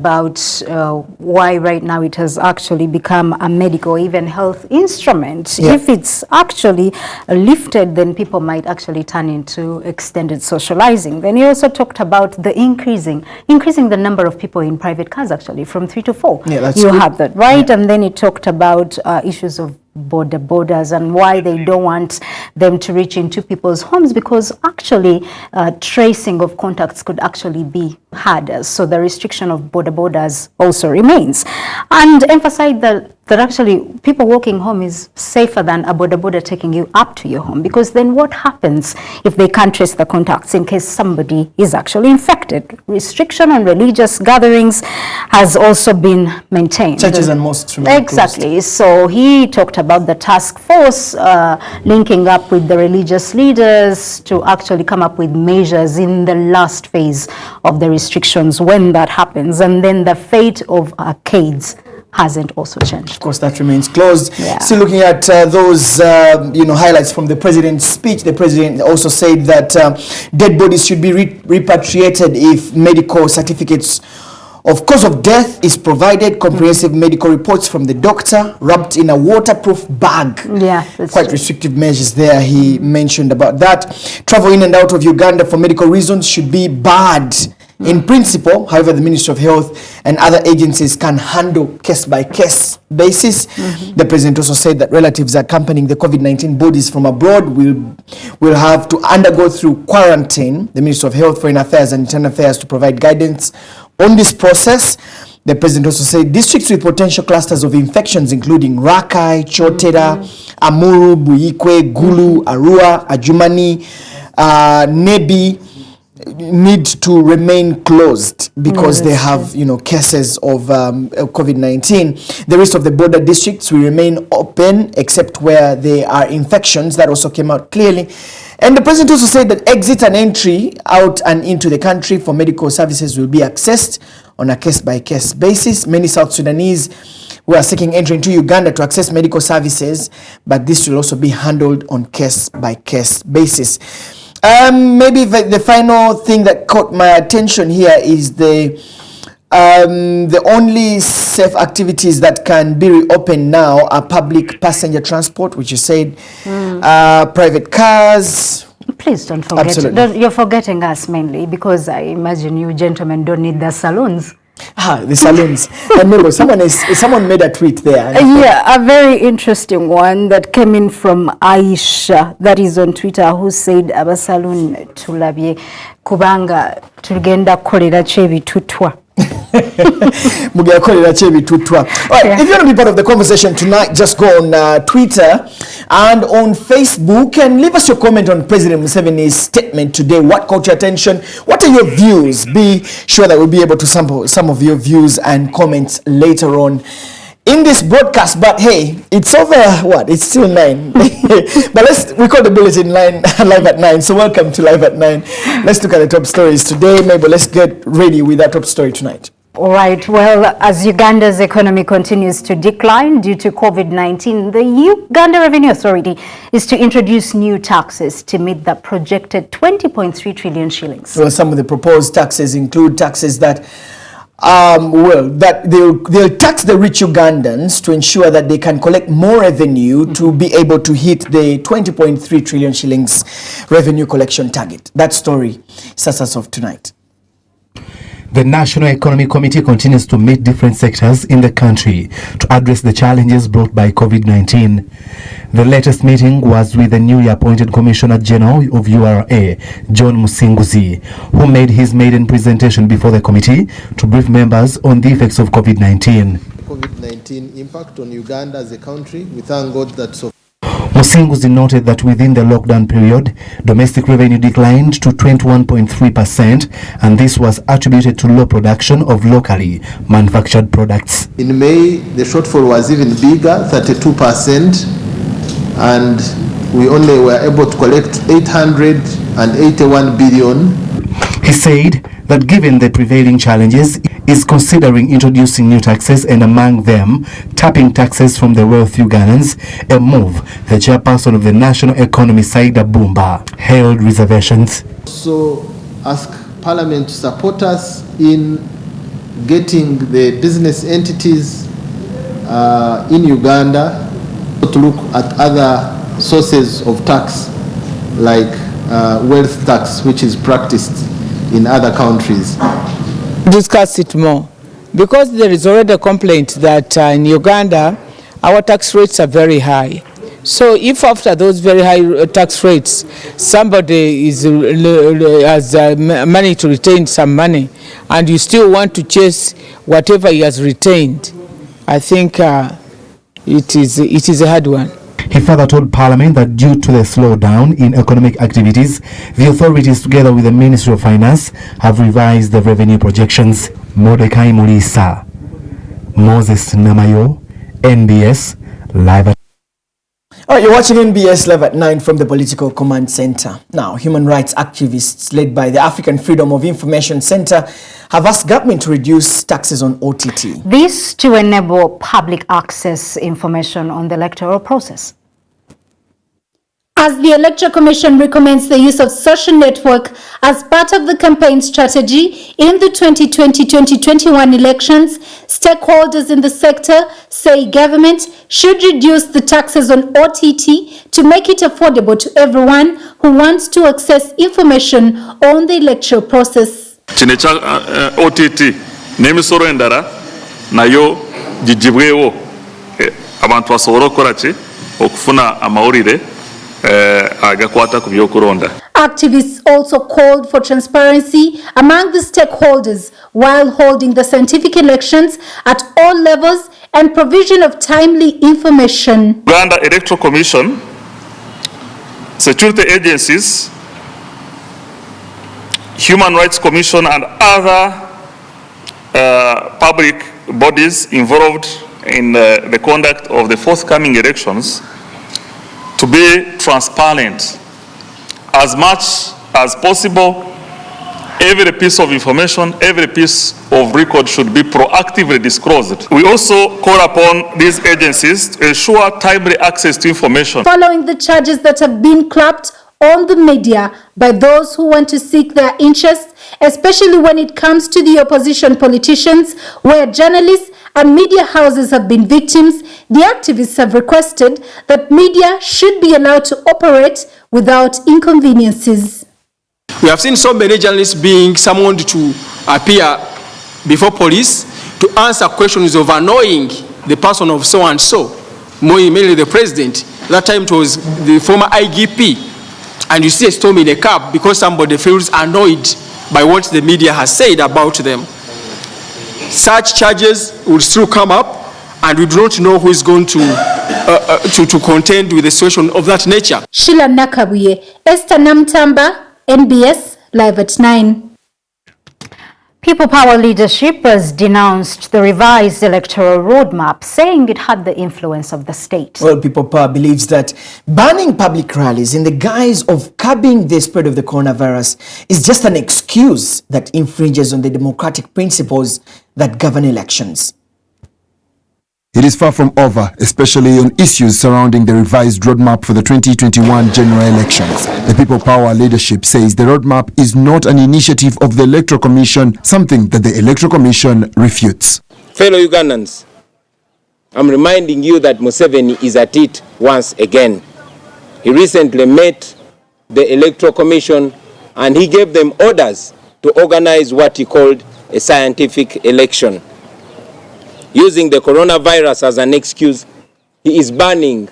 about why right now it has actually become a medical, even health instrument. Yeah. If it's actually lifted, then people might actually turn into extended socializing. Then he also talked about the increasing the number of people in private cars, actually, from 3 to 4. Yeah, that's you good. have that, right? Yeah. And then he talked about issues of borders and why they don't want them to reach into people's homes, because actually tracing of contacts could actually be harder. So the restriction of borders also remains, and emphasize that actually people walking home is safer than a border taking you up to your home, because then what happens if they can't trace the contacts in case somebody is actually infected? Restriction on religious gatherings has also been maintained. Churches and mosques remain exactly closed. So he talked about the task force linking up with the religious leaders to actually come up with measures in the last phase of the restrictions when that happens, and then the fate of arcades hasn't also changed. Of course, that remains closed. Yeah. Still looking at those highlights from the president's speech. The president also said that dead bodies should be repatriated if medical certificates of cause of death is provided, comprehensive medical reports from the doctor wrapped in a waterproof bag. Yeah, that's quite true. restrictive measures there. He mentioned about that. Travel in and out of Uganda for medical reasons should be barred. In principle, however, the Ministry of Health and other agencies can handle case-by-case basis. The president also said that relatives accompanying the COVID-19 bodies from abroad will have to undergo through quarantine. The Ministry of Health, Foreign Affairs and Internal Affairs to provide guidance on this process. The president also said districts with potential clusters of infections, including Rakai, Chotera, Amuru, Buikwe, Gulu, Arua, Ajumani, Nebi, need to remain closed because they have cases of COVID-19. The rest of the border districts will remain open except where there are infections. That also came out clearly. And the president also said that exit and entry out and into the country for medical services will be accessed on a case-by-case basis. Many South Sudanese who are seeking entry into Uganda to access medical services, but this will also be handled on case-by-case basis. Maybe the final thing that caught my attention here is the only safe activities that can be reopened now are public passenger transport, which you said, private cars. Please don't forget. Absolutely. You're forgetting us mainly, because I imagine you gentlemen don't need the saloons. The saloons. And maybe someone made a tweet there. Yeah, a very interesting one that came in from Aisha, that is on Twitter, who said abasalon tulabye kubanga tugenda kolera chebitutwa. If you want to be part of the conversation tonight, just go on Twitter and on Facebook and leave us your comment on President Museveni's statement today. What caught your attention? What are your views? Be sure that we'll be able to sample some of your views and comments later on in this broadcast. But hey, it's over it's still 9. But we call the bulletin live at 9. So welcome to Live at 9. Let's look at the top stories today. Maybe let's get ready with our top story tonight. All right. Well, as Uganda's economy continues to decline due to COVID-19, the Uganda Revenue Authority is to introduce new taxes to meet the projected 20.3 trillion shillings. Well, some of the proposed taxes include taxes that they'll tax the rich Ugandans to ensure that they can collect more revenue to be able to hit the 20.3 trillion shillings revenue collection target. That story starts us off tonight. The National Economic Committee continues to meet different sectors in the country to address the challenges brought by COVID-19. The latest meeting was with the newly appointed Commissioner General of URA, John Musinguzi, who made his maiden presentation before the committee to brief members on the effects of COVID-19. COVID-19 impact on Uganda as a country. We thank God that so Musinguzi noted that within the lockdown period, domestic revenue declined to 21.3%, and this was attributed to low production of locally manufactured products. in May, the shortfall was even bigger, 32%, and we only were able to collect 881 billion. He said that given the prevailing challenges, is considering introducing new taxes, and among them, tapping taxes from the wealthy Ugandans, a move the chairperson of the National Economy, Saida Bumba, held reservations. So ask Parliament to support us in getting the business entities in Uganda to look at other sources of tax like wealth tax, which is practiced in other countries. Discuss it more, because there is already a complaint that in Uganda our tax rates are very high. So if after those very high tax rates somebody has money to retain some money and you still want to chase whatever he has retained, I think it is a hard one. He further told Parliament that due to the slowdown in economic activities, the authorities together with the Ministry of Finance have revised the revenue projections. Mordecai Mulisa, Moses Namayo, NBS Live at... All right, you're watching NBS Live at 9 from the Political Command Center. Now, human rights activists led by the African Freedom of Information Center have asked government to reduce taxes on OTT. This to enable public access information on the electoral process. As the Electoral Commission recommends the use of social network as part of the campaign strategy in the 2020-2021 elections, stakeholders in the sector say government should reduce the taxes on OTT to make it affordable to everyone who wants to access information on the electoral process. Kino ekya OTT n'emisolo endala nayo gigibwewo abantu basobole okukola ki okufuna amawulire agakwata ku byokulonda. Activists also called for transparency among the stakeholders while holding the scientific elections at all levels and provision of timely information. Uganda Electoral Commission, security agencies, Human Rights Commission and other public bodies involved in the conduct of the forthcoming elections to be transparent as much as possible. Every piece of information, every piece of record should be proactively disclosed. We also call upon these agencies to ensure timely access to information. Following the charges that have been clapped on the media by those who want to seek their interests, especially when it comes to the opposition politicians, where journalists and media houses have been victims, the activists have requested that media should be allowed to operate without inconveniences. We have seen so many journalists being summoned to appear before police to answer questions of annoying the person of so and so, mainly the president. That time it was the former IGP. And you see a storm in a cab because somebody feels annoyed by what the media has said about them. Such charges will still come up, and we do not know who is going to contend with a situation of that nature. Sheila Nakabuye, Esther Namtamba, NBS Live at 9. People Power leadership has denounced the revised electoral roadmap, saying it had the influence of the state. Well, People Power believes that banning public rallies in the guise of curbing the spread of the coronavirus is just an excuse that infringes on the democratic principles that govern elections. It is far from over, especially on issues surrounding the revised roadmap for the 2021 general elections. The People Power leadership says the roadmap is not an initiative of the Electoral Commission, something that the Electoral Commission refutes. Fellow Ugandans, I'm reminding you that Museveni is at it once again. He recently met the Electoral Commission and he gave them orders to organize what he called a scientific election. Using the coronavirus as an excuse, he is banning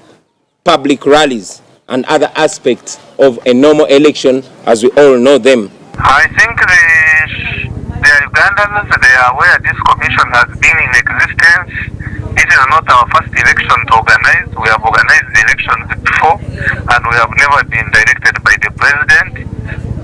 public rallies and other aspects of a normal election as we all know them. I think the Ugandans, they are aware this commission has been in existence. This is not our first election to organize. We have organized the elections before, and we have never been directed by the president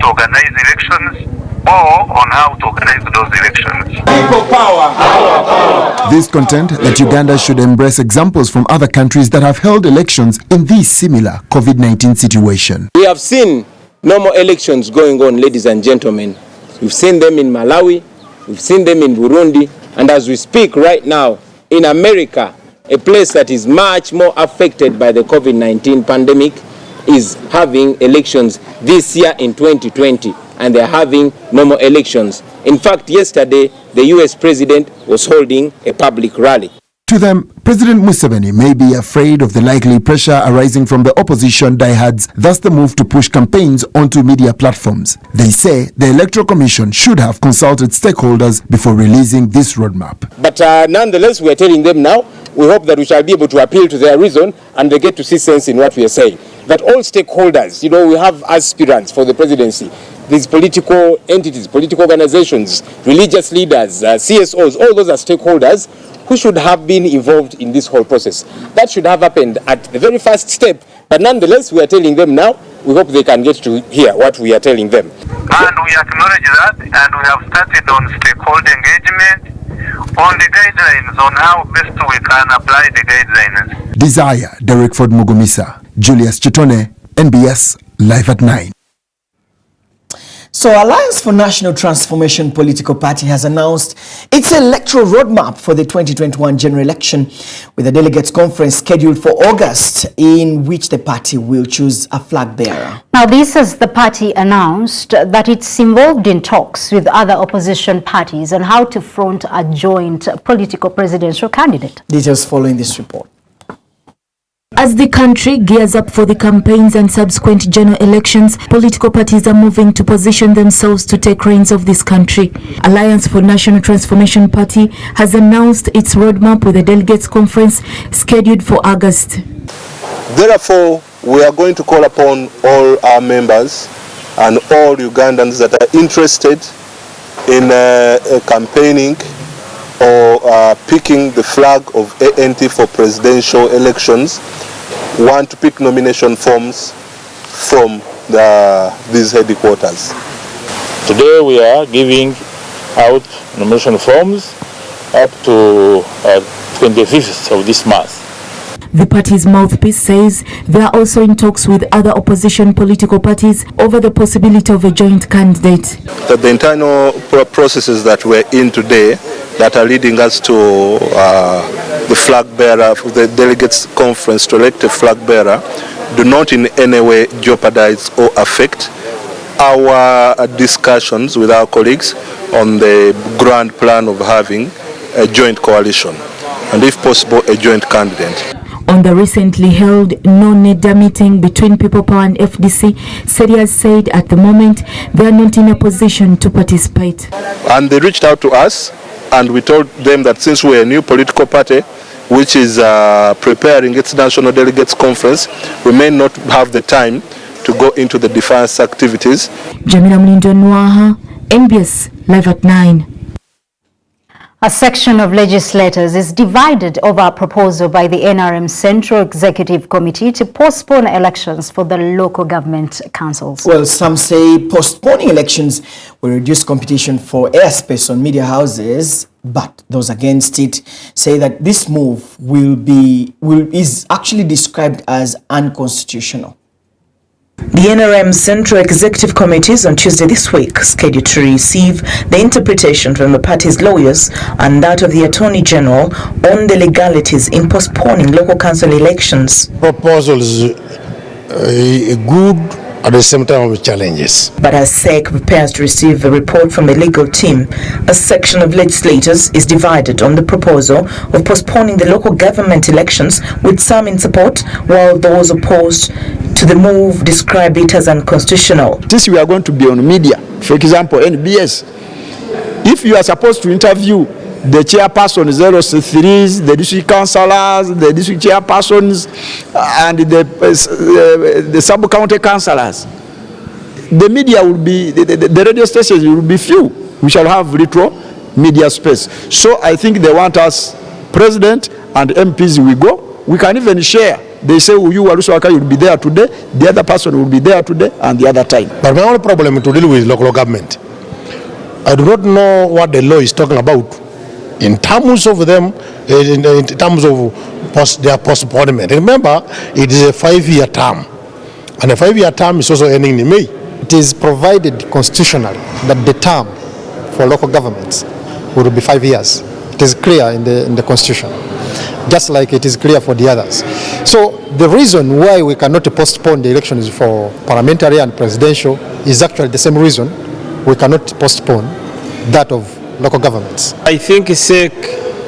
to organize elections or on how to organize those elections. People power. This content that Uganda should embrace examples from other countries that have held elections in this similar COVID-19 situation. We have seen normal elections going on, ladies and gentlemen. We've seen them in Malawi, we've seen them in Burundi, and as we speak right now, in America, a place that is much more affected by the COVID-19 pandemic is having elections this year in 2020, and they're having normal elections. In fact, yesterday, the US president was holding a public rally. To them, President Museveni may be afraid of the likely pressure arising from the opposition diehards, thus the move to push campaigns onto media platforms. They say the Electoral Commission should have consulted stakeholders before releasing this roadmap. But nonetheless, we are telling them now, we hope that we shall be able to appeal to their reason and they get to see sense in what we are saying. That all stakeholders, you know, we have aspirants for the presidency, these political entities, political organizations, religious leaders, CSOs, all those are stakeholders who should have been involved in this whole process. That should have happened at the very first step, but nonetheless, we are telling them now, we hope they can get to hear what we are telling them. And we acknowledge that, and we have started on stakeholder engagement, on the guidelines, on how best we can apply the guidelines. Desire, Derek Ford Mugumisa, Julius Chitone, NBS, Live at 9. So Alliance for National Transformation political party has announced its electoral roadmap for the 2021 general election, with a delegates conference scheduled for August, in which the party will choose a flag bearer. Now, this as the party announced that it's involved in talks with other opposition parties on how to front a joint political presidential candidate. Details following this report. As the country gears up for the campaigns and subsequent general elections, political parties are moving to position themselves to take reins of this country. Alliance for National Transformation Party has announced its roadmap with a delegates conference scheduled for August. Therefore, we are going to call upon all our members and all Ugandans that are interested in campaigning or picking the flag of ANT for presidential elections, want to pick nomination forms from these headquarters. Today we are giving out nomination forms up to 25th of this month. The party's mouthpiece says they are also in talks with other opposition political parties over the possibility of a joint candidate. That the internal processes that we're in today that are leading us to the flag bearer, the delegates conference to elect a flag bearer, do not in any way jeopardize or affect our discussions with our colleagues on the grand plan of having a joint coalition and, if possible, a joint candidate. On the recently held no-NEDA meeting between People Power and FDC, Serias said at the moment they are not in a position to participate. And they reached out to us and we told them that since we're a new political party which is preparing its national delegates conference, we may not have the time to go into the defense activities. Jamila Mlindo Nwaha, NBS, Live at 9. A section of legislators is divided over a proposal by the NRM Central Executive Committee to postpone elections for the local government councils. Well, some say postponing elections will reduce competition for airspace on media houses, but those against it say that this move is actually described as unconstitutional. The NRM Central Executive Committees on Tuesday this week scheduled to receive the interpretation from the party's lawyers and that of the Attorney General on the legalities in postponing local council elections. Proposal is good, at the same time with challenges. But as SEC prepares to receive a report from the legal team, a section of legislators is divided on the proposal of postponing the local government elections, with some in support, while those opposed to the move describe it as unconstitutional. Since we are going to be on media, for example, NBS, if you are supposed to interview the chairperson, 03s, the district councillors, the district chairpersons, and the sub-county councillors, the media will be, the radio stations will be few. We shall have little media space. So I think they want us, President and MPs, we go. We can even share. They say, you Walusoaka, you'll be there today, the other person will be there today, and the other time. But my only problem to deal with local government, I do not know what the law is talking about in terms of them, in terms of their postponement. Remember, it is a 5-year term, and a 5-year term is also ending in May. It is provided constitutionally that the term for local governments will be 5 years. It is clear in the Constitution, just like it is clear for the others. So the reason why we cannot postpone the elections for parliamentary and presidential is actually the same reason we cannot postpone that of local governments. I think SEC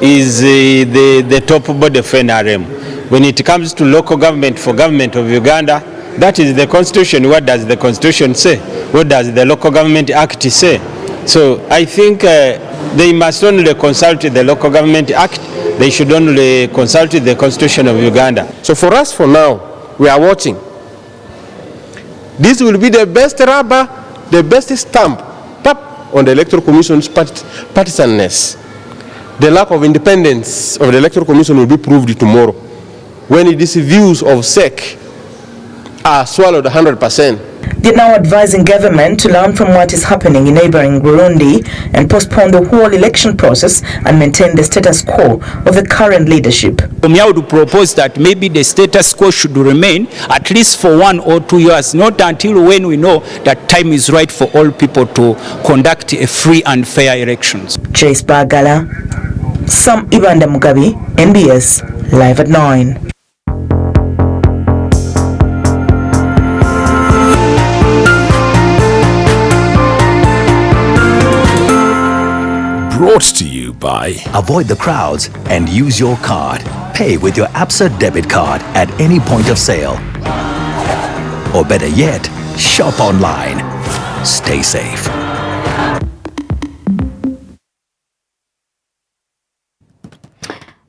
is the top body of NRM. When it comes to local government for government of Uganda, that is the constitution. What does the constitution say? What does the local government act say? So I think they must only consult the local government act. They should only consult the constitution of Uganda. So for us, for now, we are watching. This will be the best rubber, the best stamp on the Electoral Commission's partisanness. The lack of independence of the Electoral Commission will be proved tomorrow when these views of SEC are swallowed 100%. They're now advising government to learn from what is happening in neighboring Burundi and postpone the whole election process and maintain the status quo of the current leadership. I would propose that maybe the status quo should remain at least for 1 or 2 years, not until when we know that time is right for all people to conduct a free and fair elections. Chase Bagala, Sam Ibanda Mugabi, NBS, live at 9. Brought to you by Avoid the crowds and use your card. Pay with your Absa debit card at any point of sale. Or better yet, shop online. Stay safe.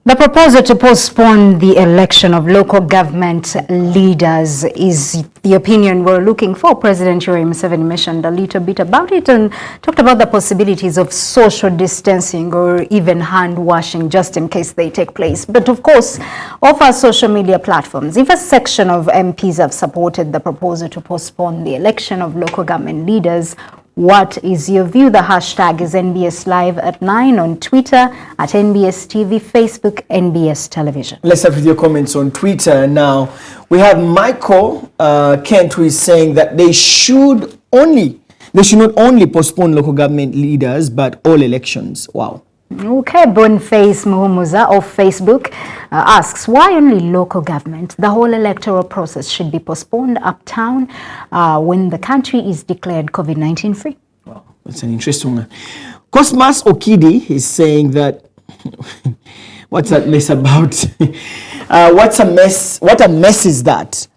The proposal to postpone the election of local government leaders is the opinion we're looking for. President Yoweri Museveni mentioned a little bit about it and talked about the possibilities of social distancing or even hand washing just in case they take place. But of course, off our social media platforms, if a section of MPs have supported the proposal to postpone the election of local government leaders, what is your view? The hashtag is NBS Live at 9 on Twitter, at NBS TV, Facebook, NBS Television. Let's start with your comments on Twitter now. We have Michael Kent, who is saying that they should not only postpone local government leaders, but all elections. Wow. Okay, Boniface Muhumuza of Facebook asks, why only local government? The whole electoral process should be postponed uptown when the country is declared COVID-19 free. Wow, that's an interesting one. Cosmas Okidi is saying that, what's that mess about? What a mess is that?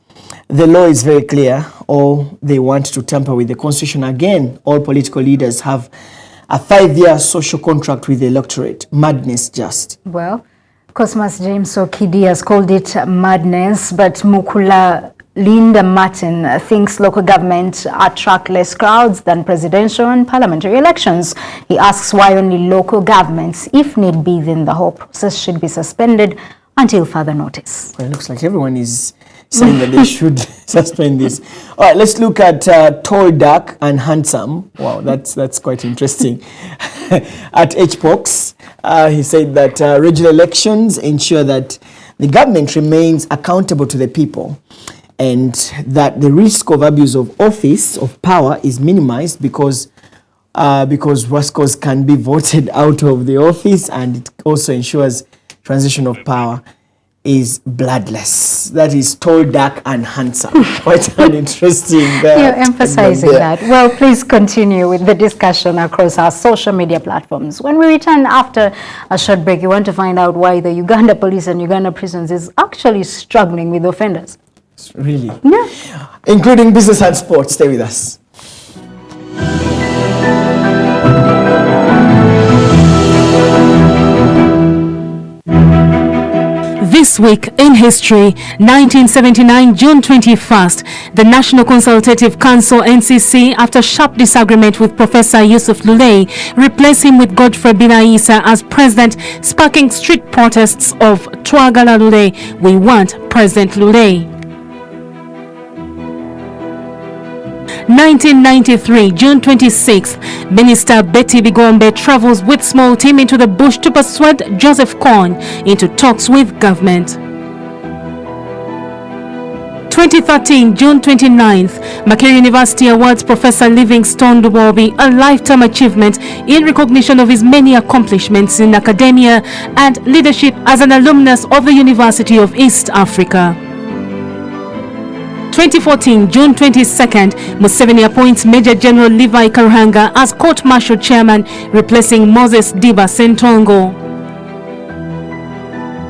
The law is very clear. All they want to tamper with the constitution again. All political leaders have a 5-year social contract with the electorate. Madness just. Well, Cosmas James Okidi has called it madness, but Mukula Linda Martin thinks local government attract less crowds than presidential and parliamentary elections. He asks why only local governments, if need be, then the whole process should be suspended until further notice. Well, it looks like everyone is saying that they should suspend this. All right, let's look at tall, dark, and handsome. Wow, that's quite interesting. At HPOX, he said that regional elections ensure that the government remains accountable to the people and that the risk of abuse of office, of power, is minimized because rascals can be voted out of the office, and it also ensures transition of power is bloodless. That is tall, dark, and handsome. Quite an interesting. You're emphasizing that. Well, please continue with the discussion across our social media platforms. When we return after a short break, you want to find out why the Uganda police and Uganda prisons is actually struggling with offenders. Really? Yeah. Including business and sports. Stay with us. This week in history, 1979, June 21st, the National Consultative Council NCC, after sharp disagreement with Professor Yusuf Lulay, replaced him with Godfrey Binaisa as president, sparking street protests of Twagala Lulay, we want President Lulay. 1993, June 26th, Minister Betty Bigombe travels with small team into the bush to persuade Joseph Kony into talks with government. 2013, June 29th, Makerere University awards Professor Livingstone Dubobi a lifetime achievement in recognition of his many accomplishments in academia and leadership as an alumnus of the University of East Africa. 2014, June 22nd, Museveni appoints Major General Levi Karuhanga as court-martial chairman, replacing Moses Diba Sentongo.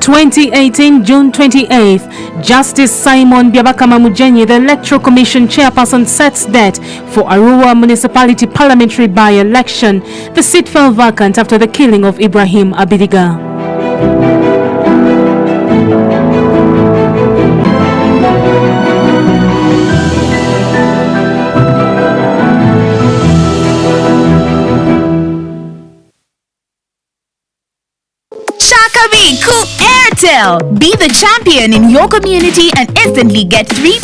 2018, June 28th, Justice Simon Byabakama Mujenyi, the Electoral Commission chairperson, sets date for Arua Municipality Parliamentary by-election. The seat fell vacant after the killing of Ibrahim Abidiga. Cool Airtel. Be the champion in your community and instantly get 3%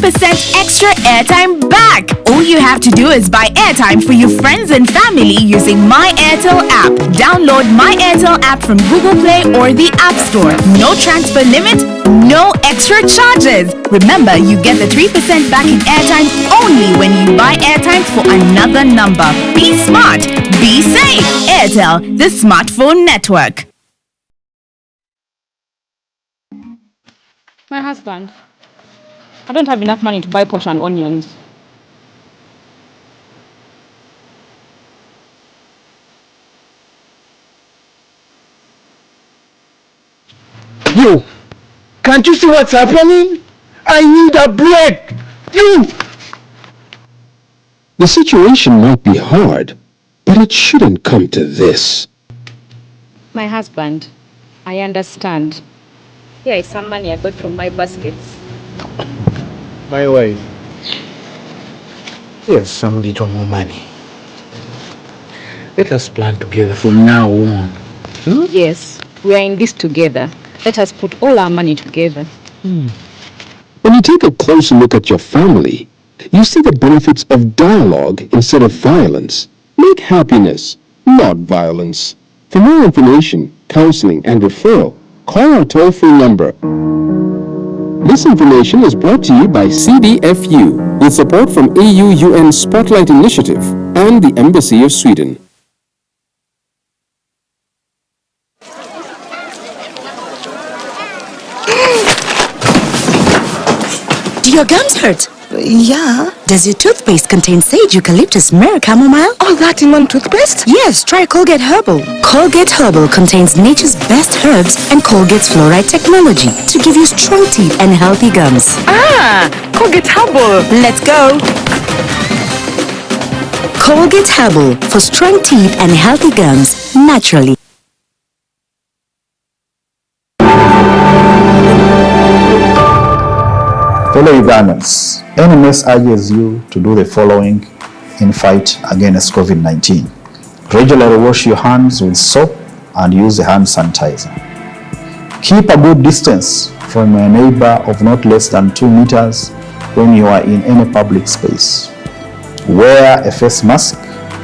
extra airtime back. All you have to do is buy airtime for your friends and family using My Airtel app. Download My Airtel app from Google Play or the App Store. No transfer limit, no extra charges. Remember, you get the 3% back in airtime only when you buy airtime for another number. Be smart, be safe. Airtel, the smartphone network. My husband, I don't have enough money to buy posh and onions. You, can't you see what's happening? I need a break. You! The situation might be hard, but it shouldn't come to this. My husband, I understand. Here is some money I got from my baskets. My wife, here's some little more money. Let us plan together from now on. Yes, we are in this together. Let us put all our money together. When you take a closer look at your family, you see the benefits of dialogue instead of violence. Make happiness, not violence. For more information, counseling, and referral, call our toll-free number. This information is brought to you by CDFU with support from EU-UN Spotlight Initiative and the Embassy of Sweden. Do your gums hurt? Yeah. Does your toothpaste contain sage, eucalyptus, myrrh, chamomile? All that in one toothpaste? Yes, try Colgate Herbal. Colgate Herbal contains nature's best herbs and Colgate's fluoride technology to give you strong teeth and healthy gums. Ah, Colgate Herbal. Let's go. Colgate Herbal for strong teeth and healthy gums naturally. Fellow Ugandans, NMS urges you to do the following in fight against COVID-19. Regularly wash your hands with soap and use a hand sanitizer. Keep a good distance from a neighbor of not less than 2 meters when you are in any public space. Wear a face mask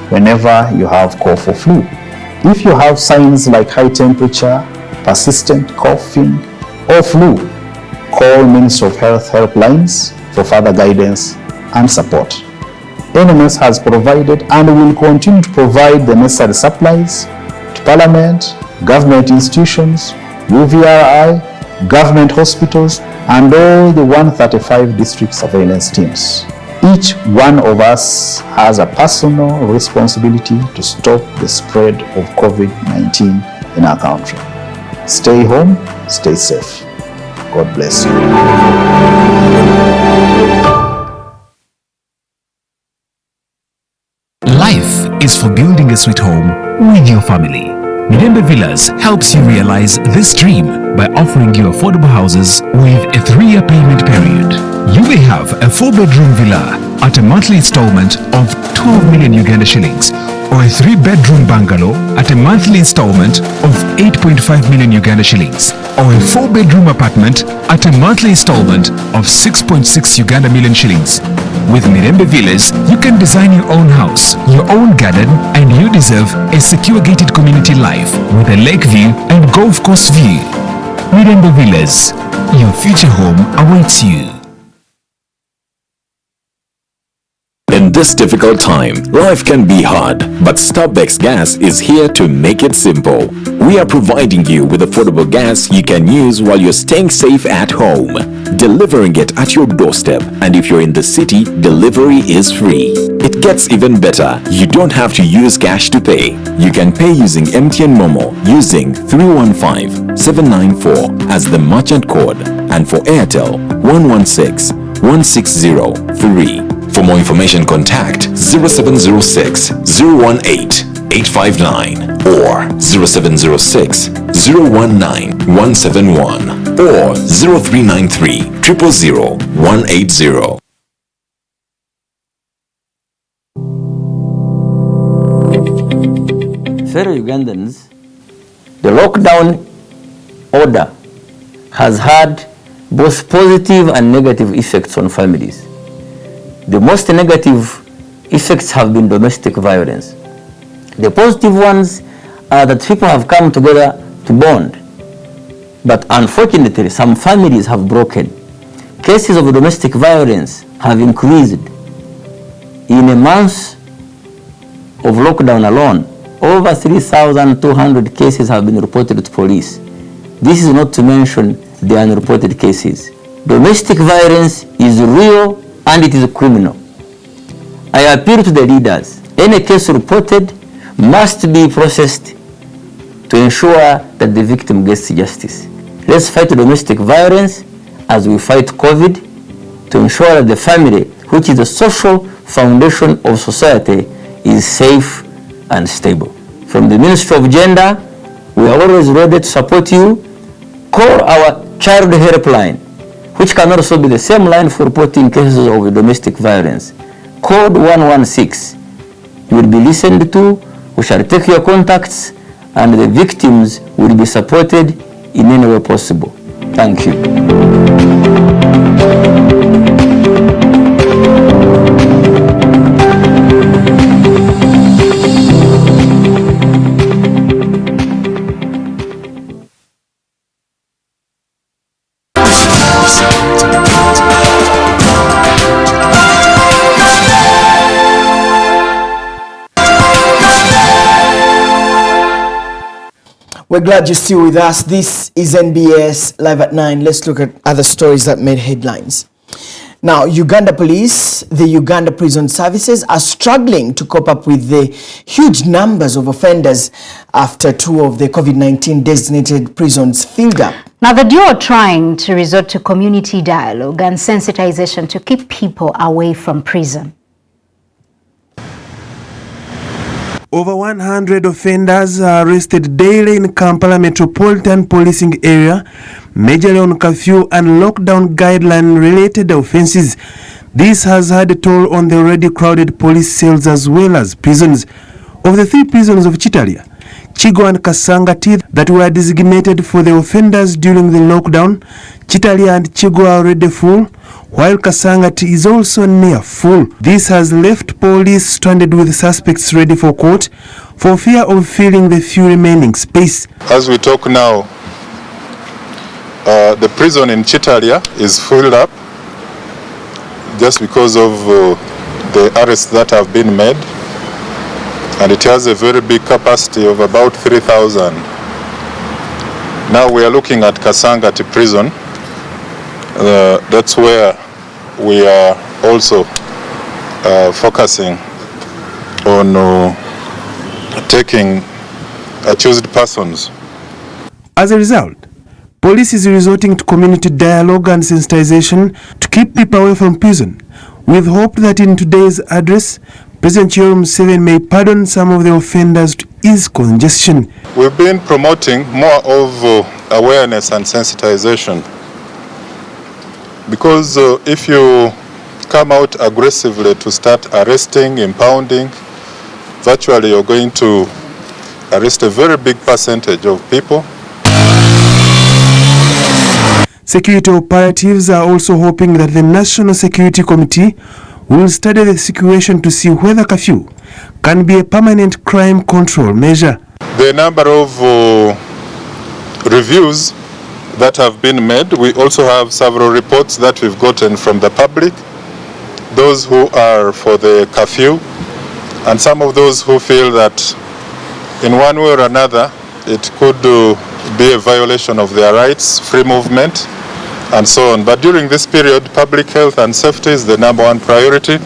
whenever you have cough or flu. If you have signs like high temperature, persistent coughing, or flu, call Ministry of Health helplines for further guidance and support. NMS has provided and will continue to provide the necessary supplies to Parliament, government institutions, UVRI, government hospitals, and all the 135 district surveillance teams. Each one of us has a personal responsibility to stop the spread of COVID-19 in our country. Stay home, stay safe. God bless you. Life is for building a sweet home with your family. Mirembe Villas helps you realize this dream by offering you affordable houses with a 3-year payment period. You may have a 4-bedroom villa at a monthly installment of 12 million Uganda shillings, or a 3-bedroom bungalow at a monthly installment of 8.5 million Uganda shillings, or a 4-bedroom apartment at a monthly installment of 6.6 Uganda million shillings. With Mirembe Villas, you can design your own house, your own garden, and you deserve a secure gated community life with a lake view and golf course view. Mirembe Villas, your future home awaits you. In this difficult time, life can be hard, but Starbex Gas is here to make it simple. We are providing you with affordable gas you can use while you're staying safe at home, delivering it at your doorstep, and if you're in the city, delivery is free. It gets even better. You don't have to use cash to pay. You can pay using MTN Momo using 315-794 as the merchant code, and for Airtel 116-160-3. For more information, contact 0706 018 859 or 0706 019 171 or 0393 000 180. Fellow Ugandans, the lockdown order has had both positive and negative effects on families. The most negative effects have been domestic violence. The positive ones are that people have come together to bond. But unfortunately, some families have broken. Cases of domestic violence have increased. In a month of lockdown alone, over 3,200 cases have been reported to police. This is not to mention the unreported cases. Domestic violence is real and it is criminal. I appeal to the leaders. Any case reported must be processed to ensure that the victim gets justice. Let's fight domestic violence as we fight COVID to ensure that the family, which is the social foundation of society, is safe and stable. From the Ministry of Gender, we are always ready to support you. Call our child helpline, which can also be the same line for reporting cases of domestic violence. Code 116. You will be listened to, we shall take your contacts, and the victims will be supported in any way possible. Thank you. We're glad you're still with us. This is NBS Live at 9. Let's look at other stories that made headlines. Now, Uganda Police, the Uganda Prison Services are struggling to cope up with the huge numbers of offenders after 2 of the COVID-19 designated prisons filled up. Now, the duo are trying to resort to community dialogue and sensitization to keep people away from prison. Over 100 offenders are arrested daily in Kampala Metropolitan Policing Area, majorly on curfew and lockdown guideline-related offences. This has had a toll on the already crowded police cells as well as prisons. Of the 3 prisons of Chitalia, Chigo and Kasangati that were designated for the offenders during the lockdown, Chitalia and Chigo are already full, while Kasangati is also near full. This has left police stranded with suspects ready for court for fear of filling the few remaining space. As we talk now, the prison in Chitalia is filled up just because of the arrests that have been made, and it has a very big capacity of about 3,000. Now we are looking at Kasangati prison. That's where we are also focusing on taking accused persons. As a result, police is resorting to community dialogue and sensitization to keep people away from prison, with hope that in today's address, President Yoweri Museveni may pardon some of the offenders to ease congestion. We've been promoting more of awareness and sensitization, because if you come out aggressively to start arresting, impounding, virtually you're going to arrest a very big percentage of people. Security operatives are also hoping that the National Security Committee will study the situation to see whether curfew can be a permanent crime control measure. The number of reviews that have been made, we also have several reports that we've gotten from the public those who are for the curfew, and some of those who feel that in one way or another it could be a violation of their rights, free movement, and so on. But during this period, public health and safety is the number one priority.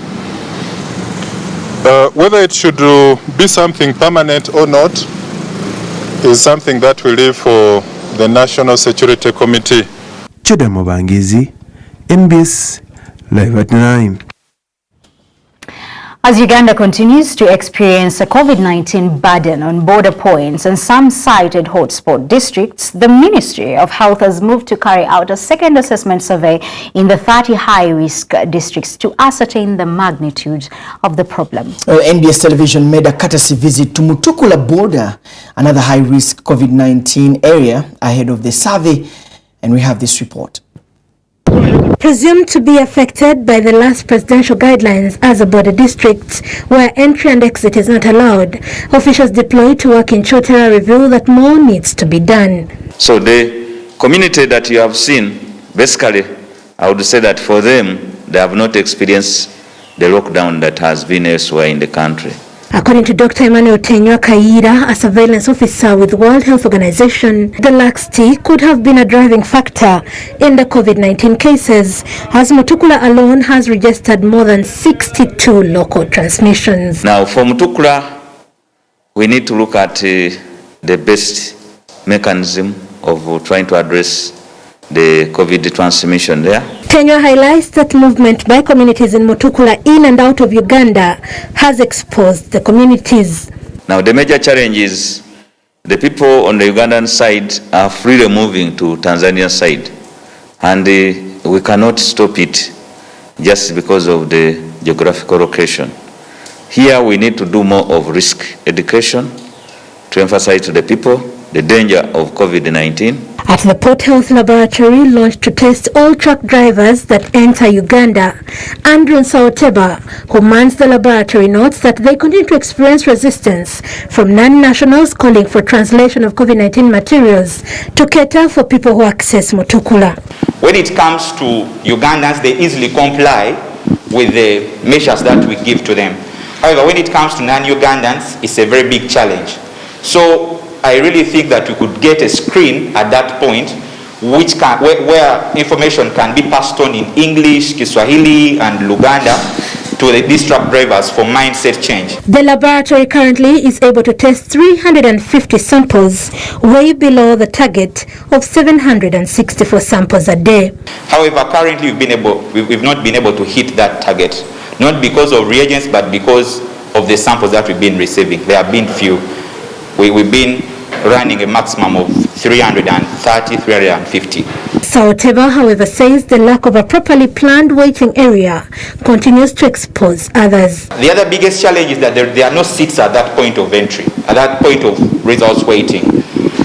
Whether it should be something permanent or not is something that we leave for the National Security Committee. Chida Mubangizi, NBS Live at 9. As Uganda continues to experience a COVID-19 burden on border points and some cited hotspot districts, the Ministry of Health has moved to carry out a second assessment survey in the 30 high-risk districts to ascertain the magnitude of the problem. NBS Television made a courtesy visit to Mutukula border, another high-risk COVID-19 area, ahead of the survey, and we have this report. Presumed to be affected by the last presidential guidelines as a border district where entry and exit is not allowed, officials deployed to work in Chotera reveal that more needs to be done. So the community that you have seen, basically, I would say that for them, they have not experienced the lockdown that has been elsewhere in the country. According to Dr. Emmanuel Tenywa Kaira, a surveillance officer with the World Health Organization, the laxity could have been a driving factor in the COVID-19 cases, as Mutukula alone has registered more than 62 local transmissions. Now, for Mutukula, we need to look at the best mechanism of trying to address the COVID transmission there. Tenywa highlights that movement by communities in Mutukula in and out of Uganda has exposed the communities. Now, the major challenge is the people on the Ugandan side are freely moving to Tanzania side, and we cannot stop it just because of the geographical location. Here we need to do more of risk education to emphasize to the people the danger of COVID-19. At the Port Health Laboratory launched to test all truck drivers that enter Uganda, Andrew Nsaoteba, who mans the laboratory, notes that they continue to experience resistance from non-nationals calling for translation of COVID-19 materials to cater for people who access Mutukula. When it comes to Ugandans, they easily comply with the measures that we give to them. However, when it comes to non-Ugandans, it's a very big challenge. So I really think that we could get a screen at that point where information can be passed on in English, Kiswahili and Luganda to these truck drivers for mindset change. The laboratory currently is able to test 350 samples, way below the target of 764 samples a day. However, currently we've not been able to hit that target, not because of reagents, but because of the samples that we've been receiving. There have been few. We've been running a maximum of 330, 350. Saoteba, however, says the lack of a properly planned waiting area continues to expose others. The other biggest challenge is that there are no seats at that point of entry, at that point of results waiting.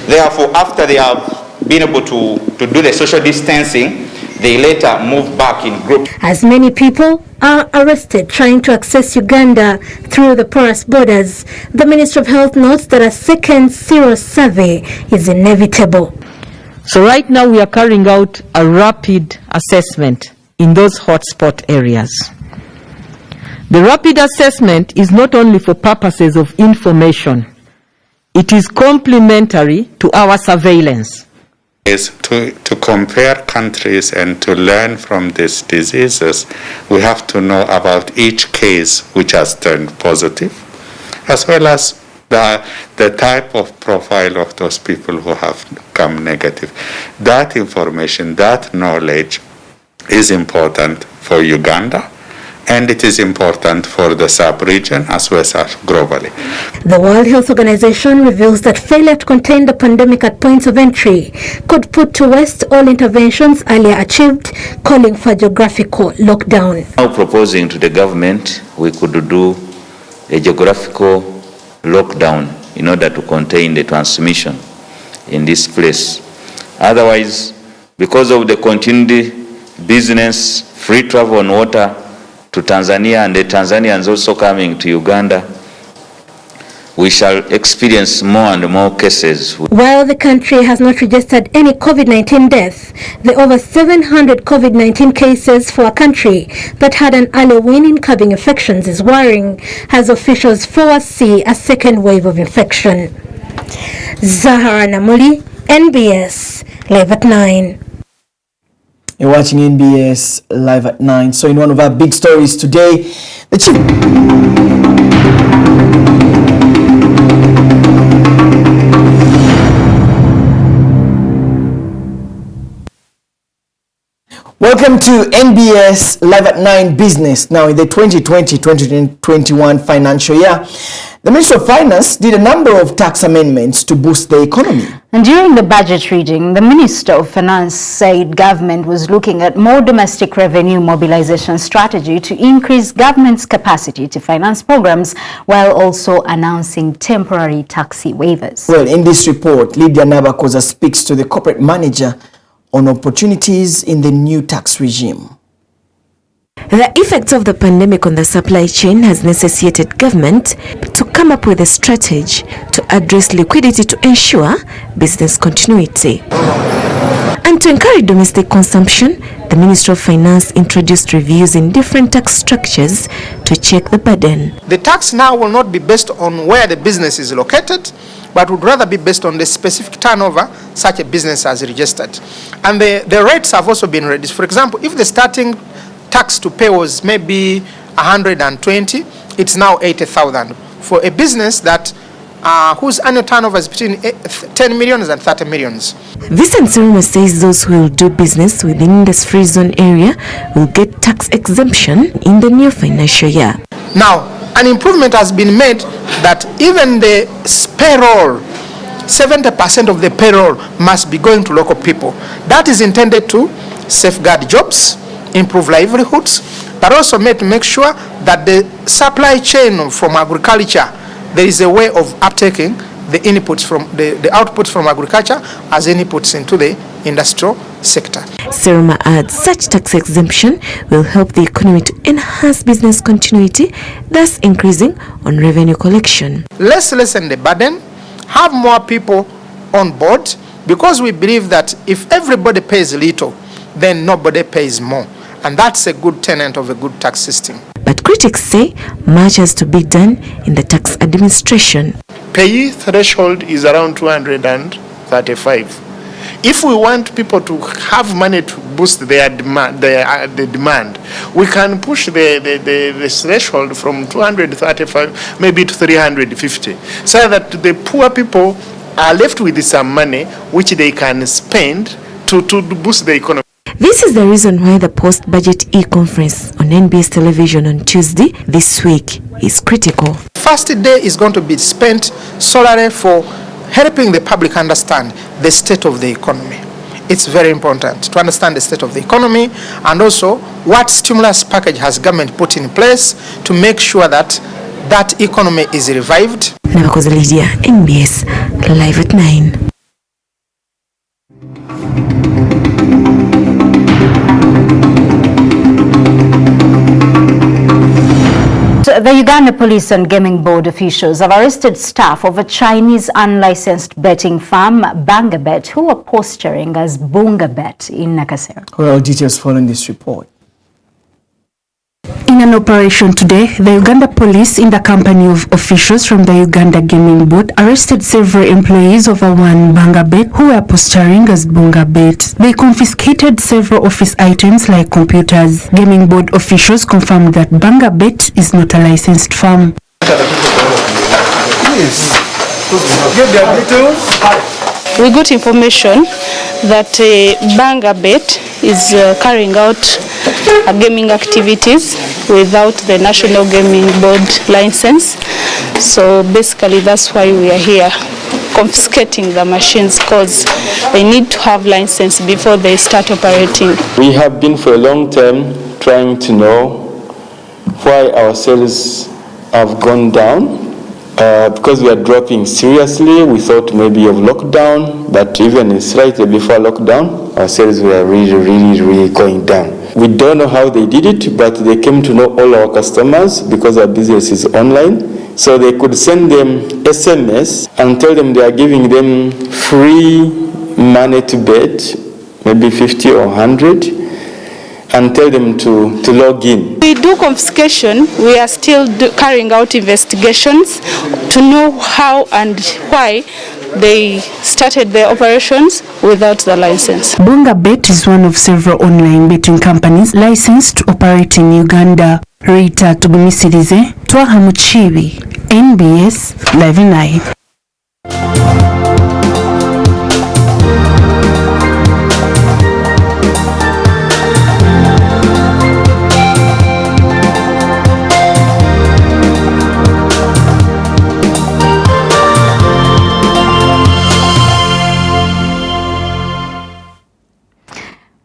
Therefore, after they have been able to do the social distancing, they later move back in groups. As many people are arrested trying to access Uganda through the porous borders, the Ministry of Health notes that a second Sero survey is inevitable. So right now we are carrying out a rapid assessment in those hotspot areas. The rapid assessment is not only for purposes of information, it is complementary to our surveillance. Is to compare countries and to learn from these diseases. We have to know about each case which has turned positive, as well as the type of profile of those people who have come negative. That information, that knowledge is important for Uganda, and it is important for the sub-region as well as globally. The World Health Organization reveals that failure to contain the pandemic at points of entry could put to waste all interventions earlier achieved, calling for geographical lockdown. Now proposing to the government, we could do a geographical lockdown in order to contain the transmission in this place. Otherwise, because of the continued business, free travel on water to Tanzania and the Tanzanians also coming to Uganda, we shall experience more and more cases. While the country has not registered any COVID-19 deaths, the over 700 COVID-19 cases for a country that had an early win in curbing infections is worrying, as officials foresee a second wave of infection. Zahara Namuli, NBS, Live at 9. You're watching NBS Live at 9. So in one of our big stories today, the chief... Welcome to NBS Live at 9 Business. Now in the 2020-2021 financial year, the Ministry of Finance did a number of tax amendments to boost the economy. And during the budget reading, the Minister of Finance said government was looking at more domestic revenue mobilization strategy to increase government's capacity to finance programs while also announcing temporary tax waivers. Well, in this report, Lydia Nabakoza speaks to the corporate manager on opportunities in the new tax regime. The effects of the pandemic on the supply chain has necessitated government to come up with a strategy to address liquidity to ensure business continuity. And to encourage domestic consumption, the Ministry of Finance introduced reviews in different tax structures to check the burden. The tax now will not be based on where the business is located, but would rather be based on the specific turnover such a business has registered. And the rates have also been reduced. For example, if the starting tax to pay was maybe 120, it's now 80,000 for a business that whose annual turnover is between 10 million and 30 millions. Vincent Seruma says those who will do business within the free zone area will get tax exemption in the new financial year. Now, an improvement has been made that even the payroll, 70% of the payroll must be going to local people. That is intended to safeguard jobs, improve livelihoods, but also to make sure that the supply chain from agriculture, there is a way of uptaking the inputs from the outputs from agriculture as inputs into the industrial sector. Seruma adds such tax exemption will help the economy to enhance business continuity, thus increasing on revenue collection. Let's lessen the burden, have more people on board, because we believe that if everybody pays little, then nobody pays more. And that's a good tenet of a good tax system. But critics say much has to be done in the tax administration. Payee threshold is around 235. If we want people to have money to boost their demand, the demand, we can push the threshold from 235 maybe to 350, so that the poor people are left with some money which they can spend to boost the economy. This is the reason why the post-budget e-conference on NBS television on Tuesday this week is critical. First day is going to be spent solely for helping the public understand the state of the economy. It's very important to understand the state of the economy and also what stimulus package has government put in place to make sure that that economy is revived. Nabakoza Lydia, NBS, Live at 9. The Uganda Police and Gaming Board officials have arrested staff of a Chinese unlicensed betting firm, Bangabet, who are posturing as Bungabet in Nakasero. Well, details following this report. In an operation today, the Uganda Police, in the company of officials from the Uganda Gaming Board, arrested several employees of a one Bangabet who were posturing as Bungabet. They confiscated several office items like computers. Gaming Board officials confirmed that Bangabet is not a licensed firm. We got information that Bangabet is carrying out gaming activities without the National Gaming Board license. So basically that's why we are here confiscating the machines, because they need to have license before they start operating. We have been for a long time trying to know why our sales have gone down. Because we are dropping seriously, we thought maybe of lockdown, but even slightly before lockdown, our sales were really going down. We don't know how they did it, but they came to know all our customers because our business is online. So they could send them SMS and tell them they are giving them free money to bet, maybe 50 or 100, and tell them to log in. We do confiscation. We are still carrying out investigations to know how and why they started their operations without the license. BongaBet is one of several online betting companies licensed to operate in Uganda. Rita Tugumisirize, Twaha Muchibi, NBS Live in Life.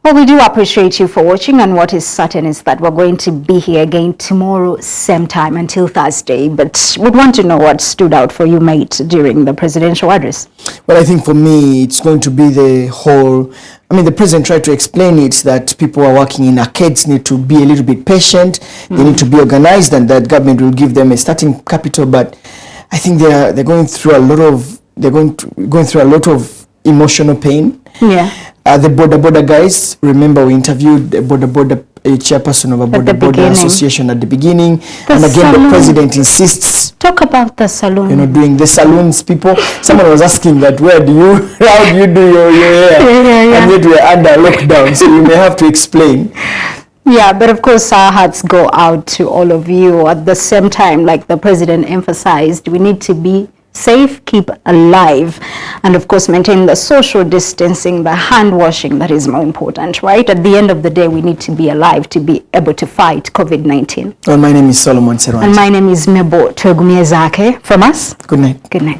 Well, we do appreciate you for watching, and what is certain is that we're going to be here again tomorrow, same time until Thursday. But would want to know what stood out for you, mate, during the presidential address. Well, I think for me, it's going to be the whole, the president tried to explain it that people are working in arcades need to be a little bit patient, they need to be organized, and that government will give them a starting capital. But I think they're going through a lot of, going through a lot of emotional pain. Yeah. The border guys, remember we interviewed the border chairperson of a border association at the beginning, and again the president insists. Talk about the saloon. Doing the saloons, people. Someone was asking that how do you do your hair? And yet we're under lockdown, so you may have to explain. Yeah, but of course our hearts go out to all of you. At the same time, like the president emphasized, we need to be safe, keep alive, and of course maintain the social distancing, the hand washing, that is more important, right? At the end of the day, we need to be alive to be able to fight COVID-19. Well, my name is Solomon Serwanti. And my name is Mebo Twegumiezake. From us, good night. Good night.